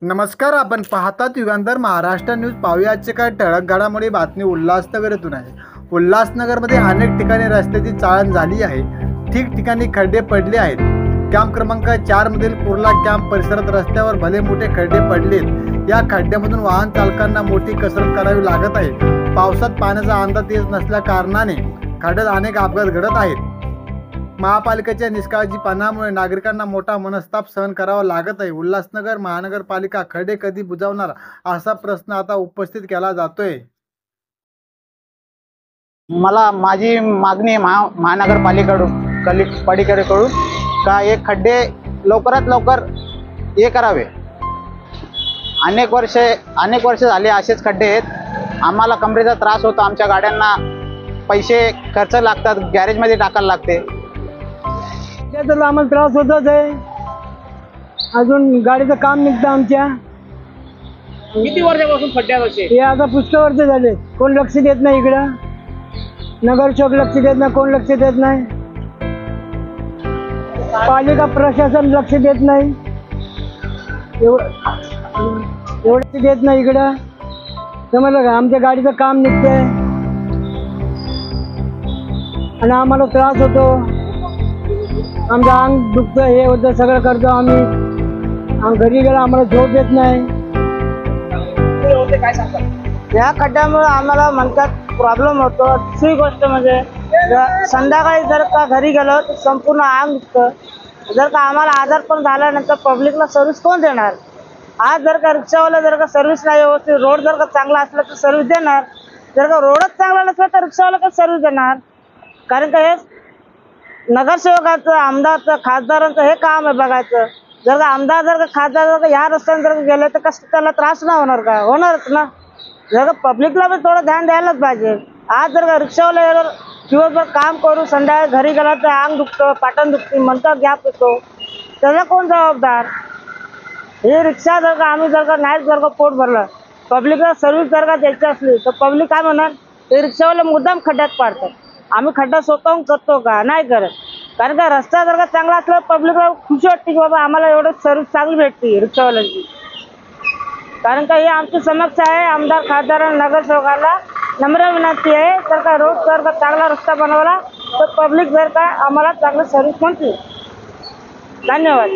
नमस्कार, आपण पाहतात युगांतर महाराष्ट्र न्यूज. पाहूया आजचे काय ठळक घडामोडी. बातमी उल्हासनगर येथून आहे. उल्हासनगरमध्ये अनेक ठिकाणी रस्त्याची चाळण झाली आहे. ठिकठिकाणी खड्डे पडले आहेत. कॅम्प क्रमांक 4 मधील कुर्ला कॅम्प परिसरात रस्त्यावर भले मोठे खड्डे पडलेत. या खड्ड्यामधून वाहन चालकांना मोठी कसरत करावी लागत आहे. पावसात पाण्याचा अंदाज येत नसल्या कारणाने खड्ड्यात अनेक अपघात घडत आहेत. महापालिकेच्या निष्काळजीपणामुळे नागरिकांना मोठा मनस्ताप सहन करावा लागत आहे. उल्हासनगर महानगरपालिका खड्डे कधी बुजवणार असा प्रश्न आता उपस्थित केला जातोय. माझी मागणी आहे महानगरपालिकेकडून का हे खड्डे लवकरात लवकर हे करावे. अनेक वर्ष झाले असेच खड्डे आहेत. आम्हाला कमरेचा त्रास होतो. आमच्या गाड्यांना पैसे खर्च लागतात, गॅरेजमध्ये टाकायला लागते. तर आम्हाला त्रास होतच आहे. अजून गाडीचं काम निघतं आमच्या. किती वर्षापासून खड्ड्यात असे? हे आता पुष्कळ वर्ष झाले. कोण लक्ष देत नाही. इकडं नगरसेवक लक्ष देत नाही, कोण लक्ष देत नाही. पालिका प्रशासन लक्ष देत नाही. एवढं देत नाही इकडं. समजलं का? आमच्या गाडीचं काम निघतंय आणि आम्हाला त्रास होतो. आमचं अंग दुखतं, हे होतं, सगळं करतो आम्ही. घरी गेला आम्हाला झोप येत नाही. या खड्ड्यामुळे आम्हाला म्हणतात प्रॉब्लेम होतो. दुसरी गोष्ट म्हणजे संध्याकाळी जर का घरी गेलो तर संपूर्ण अंग दुखतं. जर का आम्हाला आजार पण झाल्यानंतर पब्लिकला सर्व्हिस कोण देणार? आज जर का रिक्षावाला जर का सर्व्हिस नाही व्यवस्थित, रोड जर का चांगला असला तर सर्व्हिस देणार. जर का रोडच चांगला नसला तर रिक्षावाला कसं सर्व्हिस देणार? कारण का हे नगरसेवकाचं, आमदारचं, खासदारांचं हे काम आहे बघायचं. जर का आमदार जर का खासदार जर का ह्या रस्त्याने जर गेले तर कसं त्याला त्रास नाही होणार का? होणारच ना. जर का पब्लिकला पण थोडं ध्यान द्यायलाच पाहिजे. आज जर का रिक्षावाला दिवसभर काम करू, संध्याकाळी घरी गेला तर अंग दुखतं, पाटण दुखते, म्हणतात गॅप येतो, त्याला कोण जबाबदार? ही रिक्षा जर का आम्ही जर का नाही जर का पोट भरलं, पब्लिकला सर्व्हिस जर का द्यायची असली तर पब्लिक काय म्हणणार? हे रिक्षावाले मुद्दाम खड्ड्यात पाडतात. आम्ही खड्डा स्वतःहून करतो का? नाही करत. कारण का रस्ता जर का चांगला असला पब्लिकला खुशी वाटते की बाबा आम्हाला एवढं सर्व्हिस चांगली भेटते रिक्षावाल्यांची. कारण का ही आमची समस्या आहे. आमदार, खासदार आणि नगरसेवकाला नम्र विनंती आहे, जर का रोड जर का चांगला रस्ता बनवला तर पब्लिक जर का आम्हाला चांगलं सर्व्हिस म्हणते. धन्यवाद.